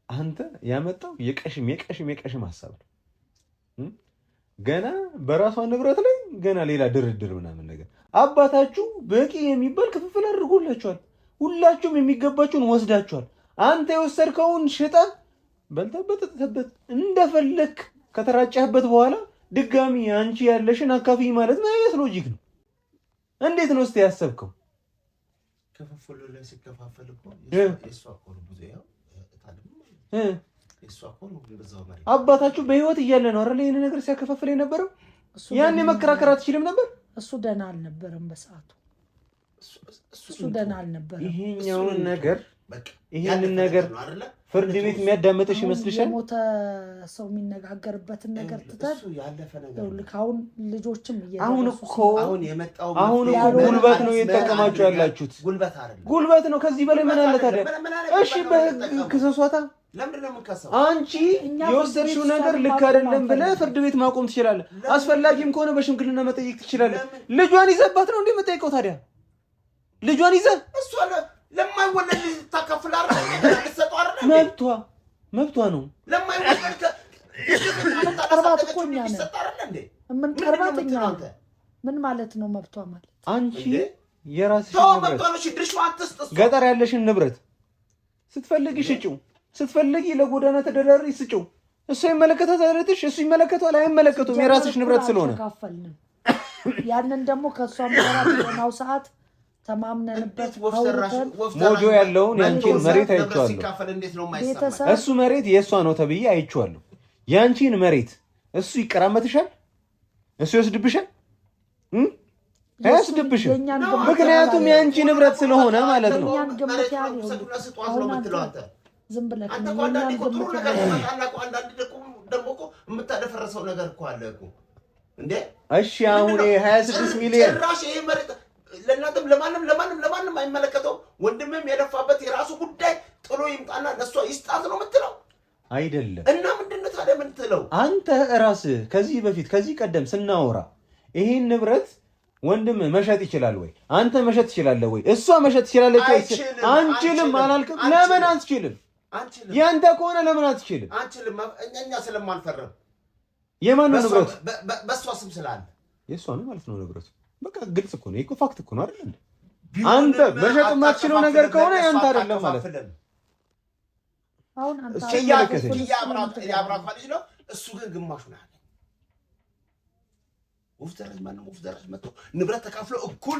አንተ ያመጣው የቀሽም ሐሳብ ነው። ገና በራሷ ንብረት ላይ ገና ሌላ ድርድር ምናምን ነገር። አባታችሁ በቂ የሚባል ክፍፍል አድርጎላችኋል። ሁላችሁም የሚገባችሁን ወስዳችኋል። አንተ የወሰድከውን ሽጠህ በልተበት ተጠተበት እንደፈለክ ከተራጨህበት በኋላ ድጋሚ አንቺ ያለሽን አካፊ ማለት ምን አይነት ሎጂክ ነው? እንዴት ነው እስቲ ያሰብከው? ክፍፍሉ ላይ ሲከፋፈል እኮ የሷ እኮ ነው ብዙ ያው አባታችሁ በህይወት እያለ ነው አይደል ይሄን ነገር ሲያከፋፍል የነበረው? ያን መከራከር አትችልም ነበር? እሱ ደህና አልነበረም በሰዓቱ። እሱ ደህና አልነበረም። ይሄንን ነገር ፍርድ ቤት የሚያዳምጥሽ ይመስልሻል? የሞተ ሰው የሚነጋገርበትን ነገር ትተን እሱ ያለፈ ነገር ነው። አሁን ልጆችም አሁን እኮ ጉልበት ነው እየተጠቀማችሁ ያላችሁት። ጉልበት ነው። ከዚህ በላይ ምን አለ ታዲያ? እሺ በህግ ክሰሷታ። ለምን ነው የምንከሰው? አንቺ የወሰድሽው ነገር ልክ አይደለም ብለህ ፍርድ ቤት ማቆም ትችላለህ። አስፈላጊም ከሆነ በሽምግልና መጠየቅ ትችላለህ። ልጇን ይዘባት ነው እንዴ የምጠይቀው ታዲያ? ልጇን ይዘህ እሷ ለማይወለድ ታከፍላራ መብቷ ነው። ለማይወለድ ቀርባት እኮ እኛ ነን ምን ቀርባት እኛ ምን ማለት ነው መብቷ ማለት? አንቺ የራስሽን ንብረት ገጠር ያለሽን ንብረት ስትፈልጊ ሽጪው፣ ስትፈልጊ ለጎዳና ተደራሪ ስጪው። እሱ ይመለከታል አይደልሽ? እሱ ይመለከታል አይመለከቱም? የራስሽ ንብረት ስለሆነ ያንን ደግሞ ከሷም ጋር ነው ሰዓት ተማምነንበት ሞጆ ያለውን ያንቺን መሬት አይቼዋለሁ። እሱ መሬት የእሷ ነው ተብዬ አይቼዋለሁ። ያንቺን መሬት እሱ ይቀራመትሻል? እሱ ይወስድብሻል? አያስድብሽም። ምክንያቱም ያንቺ ንብረት ስለሆነ ማለት ነው። ዝም ብለህ የምታደፈረሰው ነገር እኮ አለ እኮ እንዴ። እሺ አሁን 26 ሚሊዮን ለእናንተም ለማንም አይመለከተው። ወንድምም የለፋበት የራሱ ጉዳይ ጥሎ ይምጣና ለሷ ይስጣት ነው የምትለው አይደለም? እና ምንድነው ታዲያ የምትለው? አንተ ራስህ ከዚህ ቀደም ስናወራ ይሄን ንብረት ወንድም መሸጥ ይችላል ወይ? አንተ መሸጥ ትችላለህ ወይ? እሷ መሸጥ ትችላለች ወይ? አንችልም አላልክም? ለምን አትችልም? ያንተ ከሆነ ለምን አትችልም? አንችልም እኛ ስለማንፈረም። የማን ነው ንብረቱ? በሷ ስም ስላለ የሷ ነው ማለት ነው ንብረቱ። በቃ ግልጽ እኮ ነው። ፋክት እኮ ነው አይደል? አንተ መሸጥ የማትችለው ነገር ከሆነ ያንተ አይደለም ማለት ነው። አሁን አንተ ያብራካ ልጅ ነው እሱ ግን ግማሹ ነው። ወፍደረስ መጥቶ ንብረት ተካፍሎ እኩል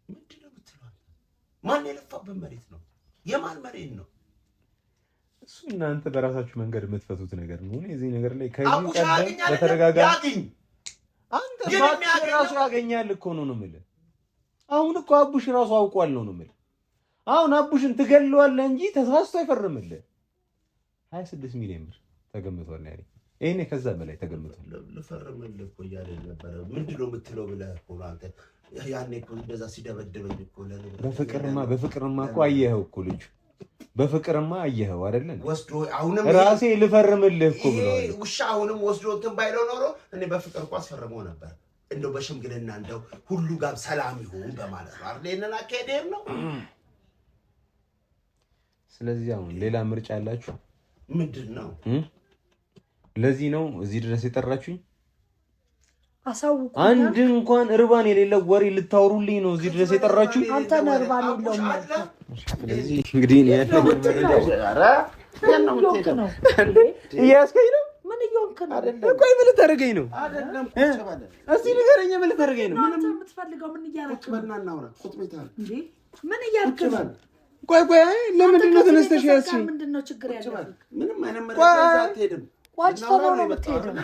ምንድነው የምትለው? ማን የለፋበት መሬት ነው? የማን መሬት ነው? እሱ እናንተ በራሳችሁ መንገድ የምትፈቱት ነገር ነው። እዚህ ነገር ላይ ከዚህ ቀደም በተደጋጋሚ አንተ ራሱ ያገኛል እኮ ነው የምልህ። አሁን እኮ አቡሽ ራሱ አውቋል ነው የምልህ። አሁን አቡሽን ትገለዋለህ እንጂ ተሳስቶ አይፈርምልህ። 26 ሚሊዮን ብር ተገምቷል ያለኝ ይሄኔ ከዛ በላይ ተገምቷል። ልፈርምልህ እኮ እያለ ነበር። ምንድነው የምትለው ብለህ እኮ አንተ ያኔ እኮ እንደዛ ሲደበድበኝ እኮ በፍቅርማ እኮ አየኸው እኮ ልጁ በፍቅርማ አየኸው አይደል? ወስዶ አሁንም ራሴ ልፈርምልህ እኮ ብለዋል። ውሻ አሁንም ወስዶ እንትን ባይለው ኖሮ እኔ በፍቅር እኮ አስፈርመው ነበር። እንደው በሽምግልና እንደው ሁሉ ጋር ሰላም ይሁን በማለት ነው አይደል? የነና ከዴር ነው። ስለዚህ አሁን ሌላ ምርጫ ያላችሁ ምንድነው? ለዚህ ነው እዚህ ድረስ የጠራችሁኝ። አሳውቁ። አንድ እንኳን እርባን የሌለው ወሬ ልታወሩልኝ ነው እዚህ ድረስ የጠራችሁኝ። አንተ እርባን የለውም ማለት ነው። ስለዚህ እንግዲህ እኔ ያለው ኧረ ነው እያስከኝ ነው። ምን እየሆንክ ነው? ቆይ ምን ልታደርገኝ ነው? እስቲ ንገረኝ፣ ምን ልታደርገኝ ነው? አንተ የምትፈልገው ምን እያደረክ ነው? ምን እያደረክ ነው? ቆይ ለምንድን ነው ተነስተሽ ያዝሽኝ? ምንድን ነው ችግር ያለው? ምንም አይነት መረጃ አትሄድም። ዋጭ ተባለ ነው የምትሄደው።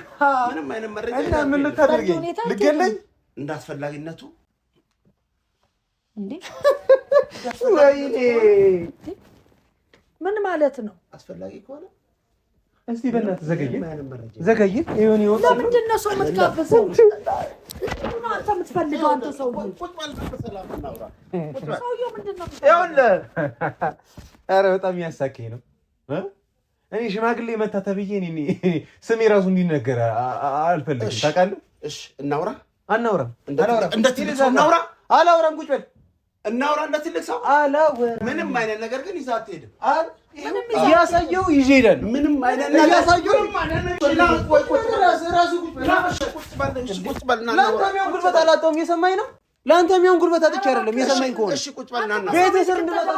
ምንም አይነት መረጃ እና ምን ልታደርገኝ? ልገለኝ እንዳስፈላጊነቱ እንዴ? ወይኔ ምን ማለት ነው? አስፈላጊ ከሆነ እስቲ በእናትህ ዘገየ ይሁን ይወጣ። ለምንድን ነው ሰው የምትጋብዘው? አንተ የምትፈልገው? አንተ ሰውዬው ቁጭ በል በሰላም እናውራ። ሰውዬው ምንድን ነው? ይኸውልህ ኧረ በጣም ያሳከኝ ነው። እኔ ሽማግሌ መታ ተብዬ ስሜ ራሱ እንዲነገር አልፈልግም። ታውቃለህ? እሺ እናውራ። አናውራም። እንደ ትልቅ ሰው እናውራ። አላውራም። ቁጭ በል እናውራ እንደ ትልቅ ሰው። አላውራም። ምንም አይነት ነገር ግን ይዘህ አትሄድም። እያሳየው ይዤ እሄዳለሁ። ምንም አይነት ነገር እያሳየው ለአንተ የሚሆን ጉልበት አላጣሁም። የሰማኝ ነው። ለአንተ የሚሆን ጉልበት አጥቼ አይደለም። የሰማኝ ከሆነ ቤተሰብ እንድመጣ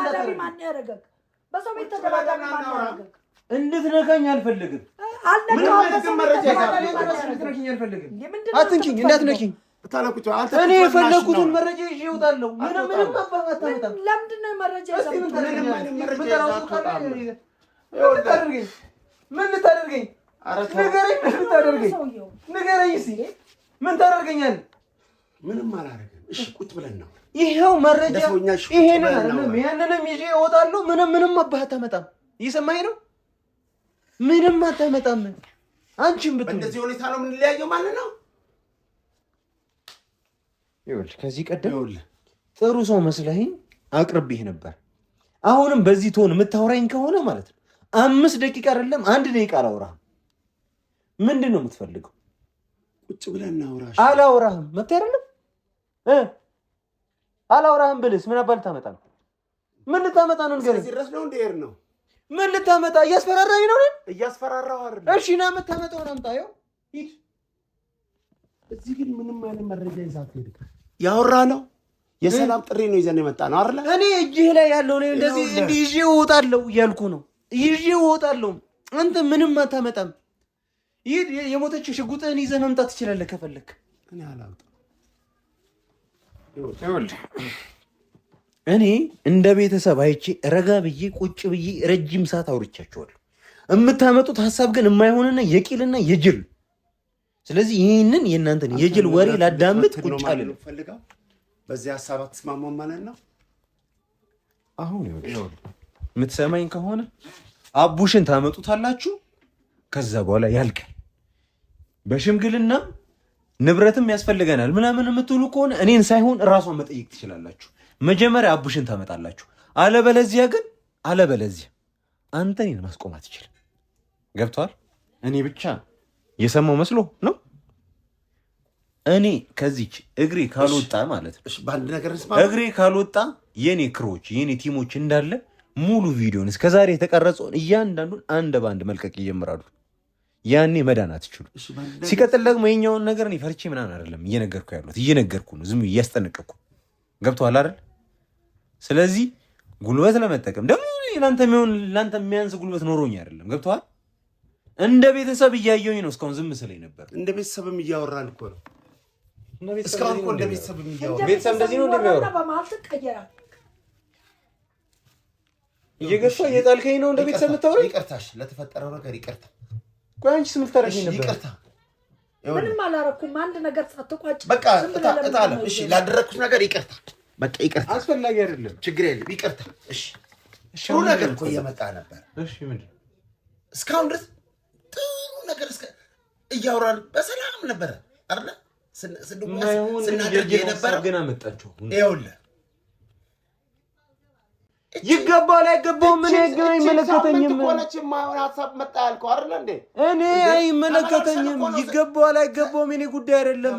እንድትነካኝ አልፈልግም። አትንኪኝ፣ እንዳትነኪኝ። እኔ የፈለኩትን መረጃ ይዤ እወጣለሁ። ምንም አታመጣም። ለምንድን ነው መረጃ ምን ልታደርገኝ? ንገረኝ እስኪ ምን ታደርገኛለህ? ምንም አላደርግም። እሺ ቁጭ ብለን ነው። ይሄው መረጃ ያንንም ይዤ እወጣለሁ። ምንም አታመጣም። እየሰማኸኝ ነው? ምንም አታመጣም። አንቺም ብትሆን እንደዚህ ሁኔታ ነው የምንለያየው ማለት ነው። ይኸውልህ ከዚህ ቀደም ጥሩ ሰው መስለኸኝ አቅርቤህ ነበር። አሁንም በዚህ ትሆን የምታወራኝ ከሆነ ማለት ነው 5 ደቂቃ አይደለም 1 ደቂቃ አላወራህም። ምንድን ነው የምትፈልገው? ቁጭ ብለን እናውራ። አላወራህም። መብት አይደለም አላወራህም ብልስ ምን አባል ታመጣ ነው? ምን ልታመጣ ነው? ንገረኝ። እዚህ ድረስ ነው እንደሄድ ነው። ምን ልታመጣ? እያስፈራራኝ ነው። እያስፈራራው አይደል? እሺ ና የምታመጣውን አምጣ። ይኸው ሂድ። እዚህ ግን ምንም አይነት መረጃ ይዘህ አትሄድም። ያወራህ ነው የሰላም ጥሪ ነው ይዘን የመጣ ነው አይደል? እኔ እጅህ ላይ ያለው ነው እንደዚህ እንዲህ ይዤ እወጣለሁ እያልኩ ነው። ይዤ እወጣለሁ። አንተ ምንም አታመጣም። ይሄ የሞተች ሽጉጥህን ይዘህ መምጣት ትችላለህ ከፈለክ። እኔ አላውቅም። እኔ እንደ ቤተሰብ አይቼ ረጋ ብዬ ቁጭ ብዬ ረጅም ሰዓት አውርቻቸዋለሁ። የምታመጡት ሀሳብ ግን የማይሆንና የቂልና የጅል። ስለዚህ ይህንን የእናንተን የጅል ወሬ ላዳምጥ ቁጭ አለ። በዚህ ሀሳብ አትስማማም ማለት ነው? አሁን የምትሰማኝ ከሆነ አቡሽን ታመጡታላችሁ። ከዛ በኋላ ያልቃል። በሽምግልና ንብረትም ያስፈልገናል ምናምን የምትሉ ከሆነ እኔን ሳይሆን እራሷን መጠየቅ ትችላላችሁ። መጀመሪያ አቡሽን ታመጣላችሁ። አለበለዚያ አንተ እኔን ማስቆም አትችልም። ገብቶሃል? እኔ ብቻ የሰማው መስሎ ነው። እኔ ከዚች እግሬ ካልወጣ ማለት ነው በአንድ ነገር እግሬ ካልወጣ የኔ ክሮች የኔ ቲሞች እንዳለ ሙሉ ቪዲዮን እስከዛሬ የተቀረጸውን እያንዳንዱን አንድ በአንድ መልቀቅ ይጀምራሉ። ያኔ መዳን አትችሉ። ሲቀጥል ደግሞ የኛውን ነገር እኔ ፈርቼ ምናምን አይደለም እየነገርኩ ነው። ዝም እያስጠነቀቅኩ ገብቶሃል አይደል? ስለዚህ ጉልበት ለመጠቀም ደግሞ ለአንተ የሚያንስ ጉልበት ኖሮኝ አይደለም። ገብቶሃል? እንደ ቤተሰብ እያየሁኝ ነው እስካሁን ዝም ስለኝ ነበር። እንደ ቤተሰብም እያወራን እኮ ነው እስካሁን እኮ እንደ ቤተሰብም እያወራን። ቤተሰብ እንደዚህ ነው እንደሚያወራ እየገፋ እየጣልከኝ ነው እንደ ቤተሰብ የምታወራኝ። ይቅርታሽ ለተፈጠረው ነገር ይቅርታ። ቆይ አንቺ ስም ልታረጊኝ ነበር። ይቅርታ ምንም አላረኩም። አንድ ነገር ሳትቋጭ በቃ እጣለም። እሺ ላደረኩት ነገር ይቅርታ። በቃ ይቅርታ። አስፈላጊ አይደለም። ችግር የለም። ይቅርታ። እሺ ጥሩ ነገር እኮ እየመጣ ነበር። እሺ ምንድን ነው እስካሁን ድረስ ጥሩ ነገር እያወራን በሰላም ነበር አይደል? ስናደርግ የነበረ ግን አመጣችሁ። ይኸውልህ ይገባል አይገባውም ምን አይመለከተኝም። ሀሳብ መጣ ያልከው አይደል እንዴ? እኔ አይመለከተኝም። ይገባል አይገባውም የኔ ጉዳይ አይደለም።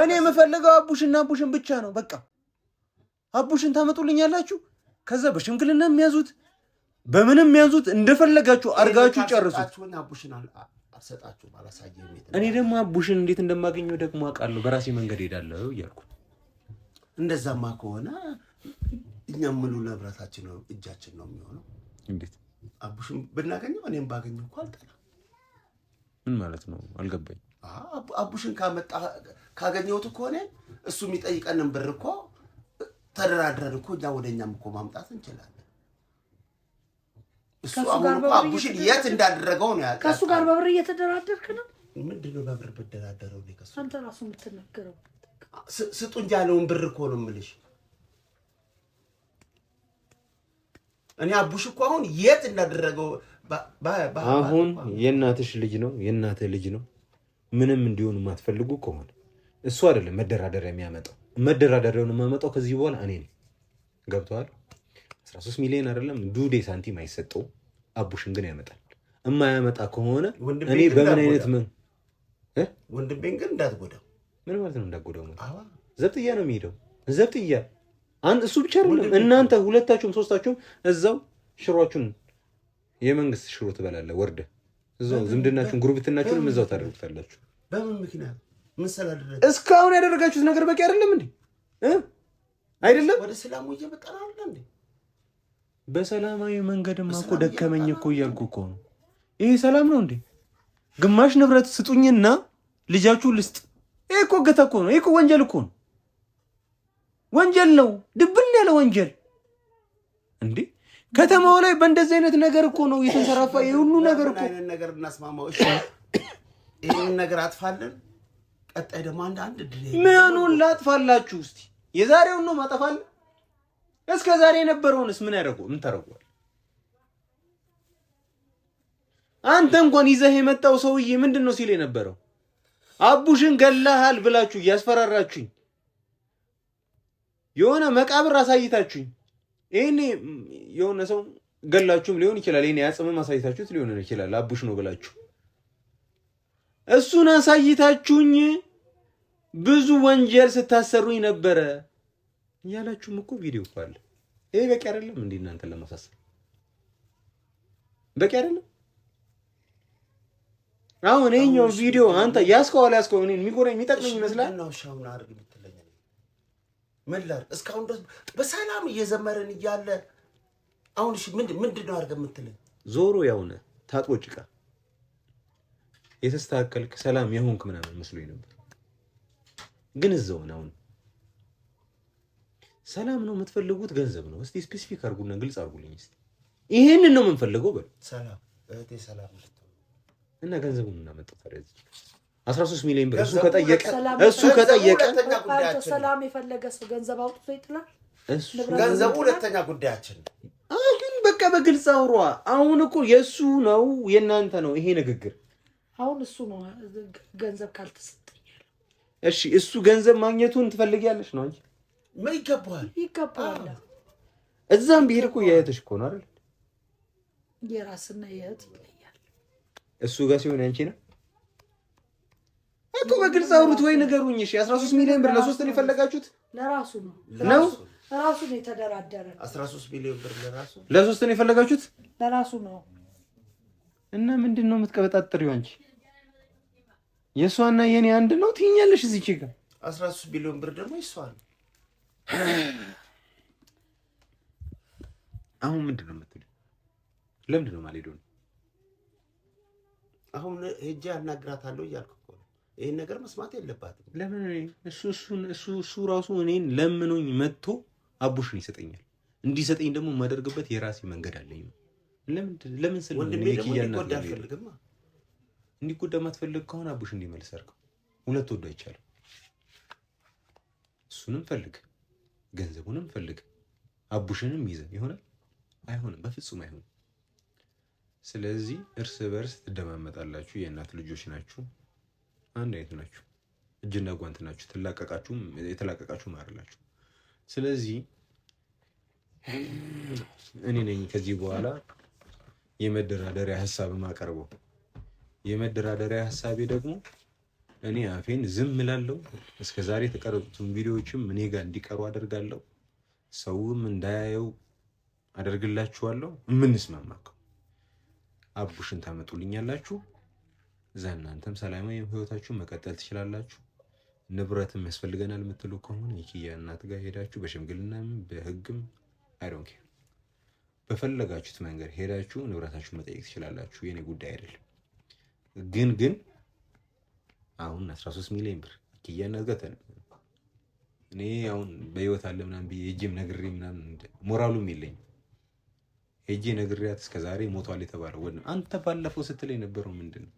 እኔ የምፈልገው አቡሽን ብቻ ነው። በቃ አቡሽን ታመጡልኛላችሁ። ከዛ በሽምግልና የሚያዙት በምንም የሚያዙት እንደፈለጋችሁ አርጋችሁ ጨርሱት። እኔ ደግሞ አቡሽን እንዴት እንደማገኘው ደግሞ አውቃለሁ። በራሴ መንገድ ሄዳለሁ እያልኩ እንደዛማ ከሆነ እኛም ሙሉ ንብረታችን ነው እጃችን ነው የሚሆነው። እንዴት አቡሽን ብናገኘው እኔም ባገኘው እኮ አልጠላም። ምን ማለት ነው አልገባኝ። አቡሽን ካገኘሁት እኮ እኔ እሱ የሚጠይቀንን ብር እኮ ተደራድረን እኮ እኛ ወደኛም እኮ ማምጣት እንችላለን። እሱ አሁን አቡሽን የት እንዳደረገው ነው ያውቃል። ከሱ ጋር በብር እየተደራደርክ ነው? ምንድነው በብር በደራደረው ነው ከሱ? አንተ ራሱ የምትነገረው ስጡኝ ያለውን ብር እኮ ነው የምልሽ። እኔ አቡሽ እኮ አሁን የት እንዳደረገው አሁን የእናትሽ ልጅ ነው የእናትህ ልጅ ነው። ምንም እንዲሆን የማትፈልጉ ከሆነ እሱ አይደለም መደራደሪያ የሚያመጣው። መደራደሪያውን የማመጣው ከዚህ በኋላ እኔ ነኝ። ገብቶሃል? 13 ሚሊዮን አይደለም ዱዴ ሳንቲም አይሰጠው። አቡሽን ግን ያመጣል። እማያመጣ ከሆነ እኔ በምን አይነት ወንድሜን ግን እንዳትጎዳው። ምን ማለት ነው እንዳትጎዳው? ማለት ዘብጥያ ነው የሚሄደው። ዘብጥያ እሱ ብቻ አይደለም። እናንተ ሁለታችሁም ሶስታችሁም እዛው ሽሯችሁን የመንግስት ሽሮ ትበላለህ። ወርደህ እዛው ዝምድናችሁን ጉርብትናችሁንም እዛው ታደርጉታላችሁ። በምን ምክንያት ምን ስላደረገ? እስካሁን ያደረጋችሁት ነገር በቂ አይደለም እንዴ? አይደለም? ወደ ሰላሙ እየመጣን አይደል እንዴ? በሰላማዊ መንገድማ እኮ ደከመኝ እኮ እያልኩ እኮ ነው። ይሄ ሰላም ነው እንዴ? ግማሽ ንብረት ስጡኝና ልጃችሁ ልስጥ። ይሄ እኮ እገታ እኮ ነው። ይሄ እኮ ወንጀል እኮ ነው። ወንጀል ነው። ድብን ያለ ወንጀል እንዴ! ከተማው ላይ በእንደዚህ አይነት ነገር እኮ ነው የተንሰራፋ የሁሉ ነገር እኮ። አይነት ነገር እናስማማው። እሺ ይሄን ነገር አጥፋለን። ቀጣይ ደግሞ አንድ ምኑን ላጥፋላችሁ? እስቲ የዛሬውን ነው ማጠፋል። እስከ ዛሬ የነበረውንስ ምን ያደርገው? ምን ታረጋው? አንተ እንኳን ይዘህ የመጣው ሰውዬ ምንድነው ሲል የነበረው? አቡሽን ገላሃል ብላችሁ እያስፈራራችሁኝ የሆነ መቃብር አሳይታችሁኝ፣ ይሄኔ የሆነ ሰው ገላችሁም ሊሆን ይችላል። ይሄኔ ያጽምም አሳይታችሁት ሊሆን ይችላል። አቡሽ ነው ብላችሁ እሱን አሳይታችሁኝ ብዙ ወንጀል ስታሰሩኝ ነበረ እያላችሁም እኮ ቪዲዮ እኮ አለ። ይሄ በቂ አይደለም እንዴ? እናንተን ለማሳሰብ በቂ አይደለም? አሁን ይሄኛው ቪዲዮ አንተ ያስከው እኔን የሚጎረኝ የሚጠቅመኝ ይመስላል ነው። ሻውና አርግ የምትለኝ ምን ላድርግ? እስካሁን ድረስ በሰላም እየዘመረን እያለ አሁን እሺ ምንድን ነው አርግ የምትለኝ? ዞሮ ያውነ ታጥቦ ጭቃ የተስተካከልክ ሰላም የሆንክ ምናምን መስሎኝ ነበር። ግን እዛው ነው። አሁን ሰላም ነው የምትፈልጉት? ገንዘብ ነው? እስቲ ስፔሲፊክ አርጉና ግልጽ አርጉልኝ እስቲ። ይሄንን ነው የምንፈልገው በል። ሰላም እህቴ ሰላም እና ገንዘቡን እናመጣው ታዲያ 13 ሚሊዮን ብር እሱ ከጠየቀ ሰላም የፈለገ ሰው ገንዘብ አውጥቶ ይጥላል። ገንዘቡ ሁለተኛ ጉዳያችን። አሁን በቃ በግልጽ አውሯ። አሁን እኮ የሱ ነው የናንተ ነው ይሄ ንግግር። አሁን እሱ ነው ገንዘብ ካልተሰጠኛል። እሺ እሱ ገንዘብ ማግኘቱን ትፈልጊያለሽ ነው እንጂ ምን ይገባዋል። እዛም ቢሄድ እኮ የእህትሽ እኮ ነው አይደል? የራስና የእህት ይለያል። እሱ ጋር ሲሆን ያንቺ ነው እኮ። በግልጽ አውሩት ወይ ንገሩኝ። እሺ 13 ሚሊዮን ብር ለሶስት ነው የፈለጋችሁት? ለራሱ ነው ራሱ ነው የተደራደረ። 13 ሚሊዮን ብር ለሶስት ነው የፈለጋችሁት? ለራሱ ነው። እና ምንድነው የምትቀበጣጥሪው አንቺ? የሷና የኔ አንድ ነው ትይኛለሽ እዚህ ጋር 13 ሚሊዮን ብር ደግሞ ይሷል። አሁን ምንድነው የምትለው? ለምንድነው ማልሄደው? አሁን ሄጄ አናግራታለሁ እያልኩ እኮ ነው። ይሄን ነገር መስማት የለባትም። ለምን እሱ ራሱ እኔን ለምኖኝ መጥቶ አቡሽን ይሰጠኛል። እንዲሰጠኝ ደግሞ የማደርግበት የራሴ መንገድ አለኝ። ለምን እንዲጎዳ ማትፈልግ ከሆነ አቡሽ እንዲመልስ አድርገው። ሁለት ወዶ አይቻልም። እሱንም ፈልግ፣ ገንዘቡንም ፈልግ፣ አቡሽንም ይዘህ ይሆናል? አይሆንም፣ በፍጹም አይሆንም። ስለዚህ እርስ በርስ ትደማመጣላችሁ። የእናት ልጆች ናችሁ፣ አንድ አይነት ናችሁ፣ እጅና ጓንት ናችሁ። የተላቀቃችሁ ማርላችሁ። ስለዚህ እኔ ነኝ ከዚህ በኋላ የመደራደሪያ ሐሳብ ማቀርበው። የመደራደሪያ ሐሳቤ ደግሞ እኔ አፌን ዝም እላለሁ። እስከዛሬ የተቀረጹትን ቪዲዮዎችም እኔ ጋር እንዲቀሩ አደርጋለሁ። ሰውም እንዳያየው አደርግላችኋለሁ። የምንስማማው አቡሽን ታመጡልኛላችሁ። እዛ እናንተም ሰላማዊ ህይወታችሁን መቀጠል ትችላላችሁ። ንብረትም ያስፈልገናል የምትሉ ከሆነ የኪያ እናት ጋር ሄዳችሁ በሽምግልናም በህግም አይዶንት ኬር በፈለጋችሁት መንገድ ሄዳችሁ ንብረታችሁን መጠየቅ ትችላላችሁ። የኔ ጉዳይ አይደለም። ግን አሁን 13 ሚሊዮን ብር ኪያ እናት ጋር እኔ አሁን በህይወት አለ ምናምን ሄጄም ነግሬ ምናምን ሞራሉም የለኝም። ሄጄ ነግሬያት እስከዛሬ ሞቷል የተባለው አንተ ባለፈው ስትል የነበረው ምንድነው?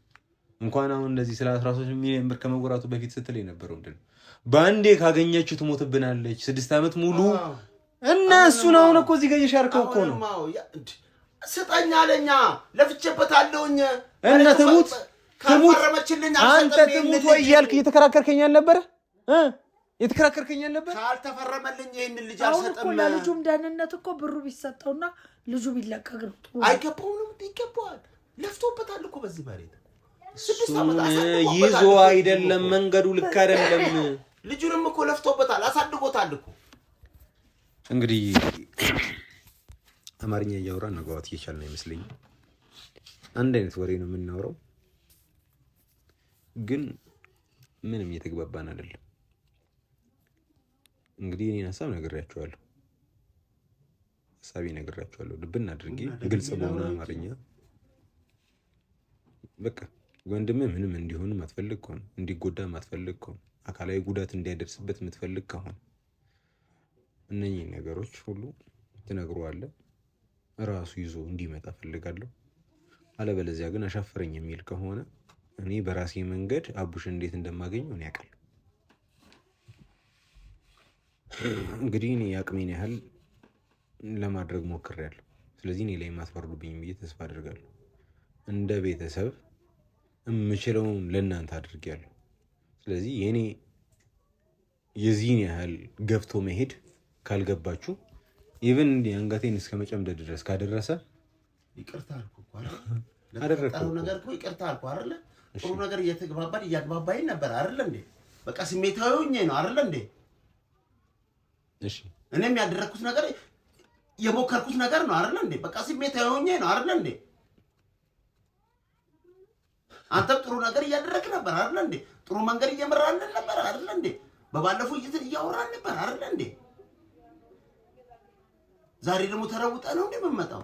እንኳን አሁን እንደዚህ ስለ 13 ሚሊዮን ብር ከመወራቱ በፊት ስትል የነበረው ምንድነው? በአንዴ ካገኘችው ትሞትብናለች 6 ዓመት ሙሉ እና እሱን አሁን እኮ እዚህ ጋር እየሻርከው እኮ ነው። ስጠኛ አለኛ ለፍቼበታለሁኝ እና ትሙት አንተ ትሙት ወይ እያልክ እየተከራከርከኝ አልነበረ? የተከራከርከኝ ያለበት ካልተፈረመልኝ ይሄን ልጅ አሁን አልሰጥም። እኮ ለልጁም ደህንነት እኮ ብሩ ቢሰጠውና ልጁ ቢለቀቅ ነው። አይገባውም። ይገባዋል። ለፍቶበታል እኮ በዚህ መሬት 6 ዓመት ይዞ አይደለም መንገዱ ልክ አይደለም። ልጁንም እኮ ለፍቶበታል፣ አሳድጎታል እኮ። እንግዲህ አማርኛ እያወራን መግባባት እየቻልን አይመስለኝም። አንድ አይነት ወሬ ነው የምናወራው፣ ግን ምንም እየተግባባን አይደለም። እንግዲህ እኔን ሀሳብ ነግሬያቸዋለሁ፣ ልብን አድርጌ ግልጽ በሆነ አማርኛ በቃ ወንድምህ ምንም እንዲሆን ማትፈልግ ከሆነ እንዲጎዳ ማትፈልግ ከሆነ አካላዊ ጉዳት እንዲያደርስበት የምትፈልግ ከሆነ እነኚህ ነገሮች ሁሉ ትነግረዋለህ። ራሱ ይዞ እንዲመጣ ፈልጋለሁ። አለበለዚያ ግን አሻፈረኝ የሚል ከሆነ እኔ በራሴ መንገድ አቡሽን እንዴት እንደማገኘው እኔ ያውቃለሁ። እንግዲህ እኔ ያቅሜን ያህል ለማድረግ ሞክሬያለሁ። ስለዚህ እኔ ላይ የማትፈርዱብኝ ብዬ ተስፋ አድርጋለሁ። እንደ ቤተሰብ የምችለውን ለእናንተ አድርጌያለሁ። ስለዚህ የኔ የዚህን ያህል ገፍቶ መሄድ ካልገባችሁ ኢቭን አንገቴን እስከ መጨምደድ ድረስ ካደረሰ ይቅርታ አልኩ አደረኩ ነገር እኮ ይቅርታ አልኩ አይደለ? ጥሩ ነገር እያግባባኝ ነበር አይደለ እንዴ? በቃ ስሜታዊ ሆኜ ነው አይደለ እንዴ? እሺ እኔም ያደረኩት ነገር የሞከርኩት ነገር ነው አይደለ እንዴ? በቃ ስሜታዊ ሆኜ ነው አይደለ እንዴ? አንተም ጥሩ ነገር እያደረክ ነበር አይደለ እንዴ? ጥሩ መንገድ እየመራን ነበር አይደለ እንዴ? በባለፈው እያወራን ነበር አይደለ እንዴ? ዛሬ ደግሞ ተረውጠ ነው እንዴ የምመጣው?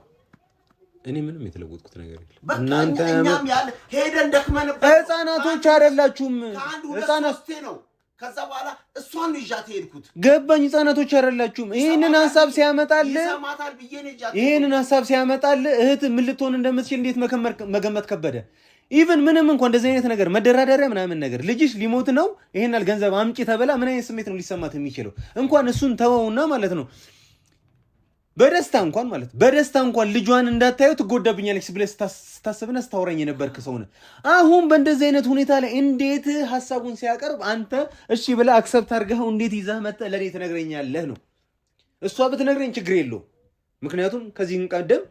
እኔ ምንም የተለወጥኩት ነገር የለም። እናንተ እኛም ያለ ሄደን ደክመንበት ህፃናቶች አይደላችሁም። ህፃናት ነው። ከዛ በኋላ እሷን ይዣት ሄድኩት። ገባኝ። ህፃናቶች አይደላችሁም። ይሄንን ሐሳብ ሲያመጣል እህት ምን ልትሆን እንደምትችል እንዴት መገመት ከበደ? ኢቭን ምንም እንኳን እንደዚህ አይነት ነገር መደራደሪያ ምናምን ነገር ልጅሽ ሊሞት ነው ይሄናል ገንዘብ አምጪ ተበላ ምን አይነት ስሜት ነው ሊሰማት የሚችለው? እንኳን እሱን ተወውና ማለት ነው በደስታ እንኳን ልጇን እንዳታየው ትጎዳብኛለች ብለህ ስታስብና ስታወራኝ የነበርክ ሰው ነህ። አሁን በእንደዚህ አይነት ሁኔታ ላይ እንዴት ሐሳቡን ሲያቀርብ አንተ እሺ ብለህ አክሰፕት አድርገኸው እንዴት ይዘህ መጥተህ ለኔ ትነግረኛለህ ነው? እሷ ብትነግረኝ ችግር የለውም። ምክንያቱም ከዚህ ቀደም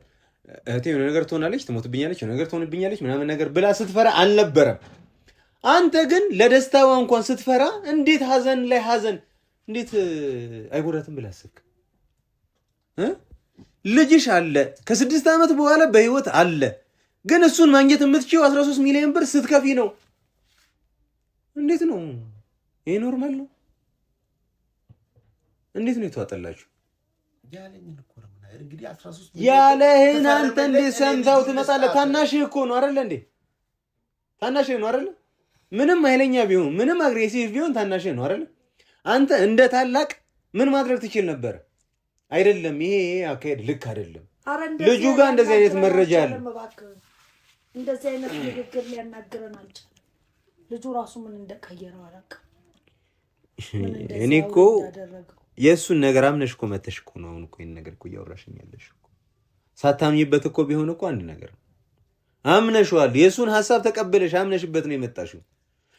እህቴ የሆነ ነገር ትሆናለች፣ ትሞትብኛለች፣ የሆነ ነገር ትሆንብኛለች ምናምን ነገር ብላ ስትፈራ አልነበረም። አንተ ግን ለደስታዋ እንኳን ስትፈራ እንዴት ሐዘን ላይ ሐዘን እንዴት አይጎዳትም ብለህ አስብክ? ልጅሽ አለ ከ6 ዓመት በኋላ በህይወት አለ። ግን እሱን ማግኘት የምትችይው 13 ሚሊዮን ብር ስትከፊ ነው። እንዴት ነው ይሄ? ኖርማል ነው? እንዴት ነው የተዋጠላችሁ? ያለህን አንተ እንዴት ሰምተው ትመጣለህ? ታናሽህ እኮ ነው አይደለ እንዴ? ታናሽህ ነው አይደለ? ምንም ኃይለኛ ቢሆን ምንም አግሬሲቭ ቢሆን ታናሽህ ነው አይደለ? አንተ እንደ ታላቅ ምን ማድረግ ትችል ነበር? አይደለም ይሄ አካሄድ ልክ አይደለም። ልጁ ጋር እንደዚህ አይነት መረጃ አለ። እንደዚህ አይነት ንግግር ሊያናግረን አልቻለም። ልጁ ራሱ ምን እንደቀየረው አላውቅም። እኔ እኮ የእሱን ነገር አምነሽ እኮ መተሽ እኮ ነው አሁን እኮ ይሄን ነገር እኮ እያወራሽኝ ያለሽ እኮ። ሳታምኝበት እኮ ቢሆን እኮ አንድ ነገር አምነሽዋል። የእሱን ሀሳብ ተቀበለሽ አምነሽበት ነው የመጣሽው።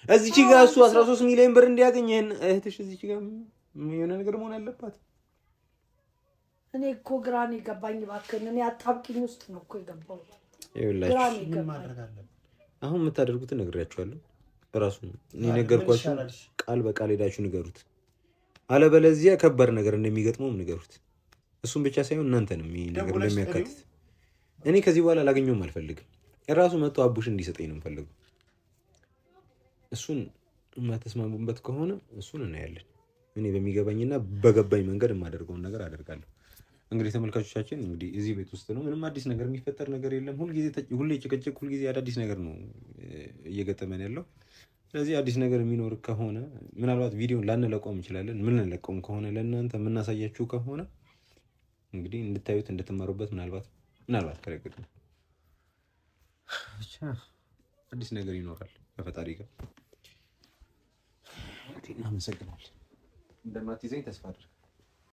እዚች ጋር እሱ 13 ሚሊዮን ብር እንዲያገኝ ይሄን እህትሽ እዚች ጋር የሆነ ነገር መሆን አለባት። እኔ እኮ ግራን ይገባኝ ባከን እኔ አጣብቂኝ ውስጥ ነው እኮ የገባው። አሁን የምታደርጉትን ነግሬያችኋለሁ። ራሱ እኔ ነገርኳችሁ። ቃል በቃል ሄዳችሁ ንገሩት። አለበለዚያ ከባድ ነገር እንደሚገጥመውም ንገሩት። እሱም ብቻ ሳይሆን እናንተንም ይሄ ነገር እንደሚያካትት እኔ ከዚህ በኋላ ላገኘውም አልፈልግም። ራሱ መጥቶ አቡሽ እንዲሰጠኝ ነው የምፈልገው። እሱን የማተስማሙበት ከሆነ እሱን እናያለን። እኔ በሚገባኝና በገባኝ መንገድ የማደርገውን ነገር አደርጋለሁ። እንግዲህ ተመልካቾቻችን እንግዲህ እዚህ ቤት ውስጥ ነው ምንም አዲስ ነገር የሚፈጠር ነገር የለም። ሁሌ ጭቅጭቅ፣ ሁልጊዜ አዳዲስ ነገር ነው እየገጠመን ያለው። ስለዚህ አዲስ ነገር የሚኖር ከሆነ ምናልባት ቪዲዮን ላንለቀውም እንችላለን። ምን ለቀውም ከሆነ ለእናንተ የምናሳያችሁ ከሆነ እንግዲህ እንድታዩት እንድትማሩበት ምናልባት ከረግጥ ብቻ አዲስ ነገር ይኖራል ከፈጣሪ ጋር። እናመሰግናለን። እንደማትይዘኝ ተስፋ አድርግ።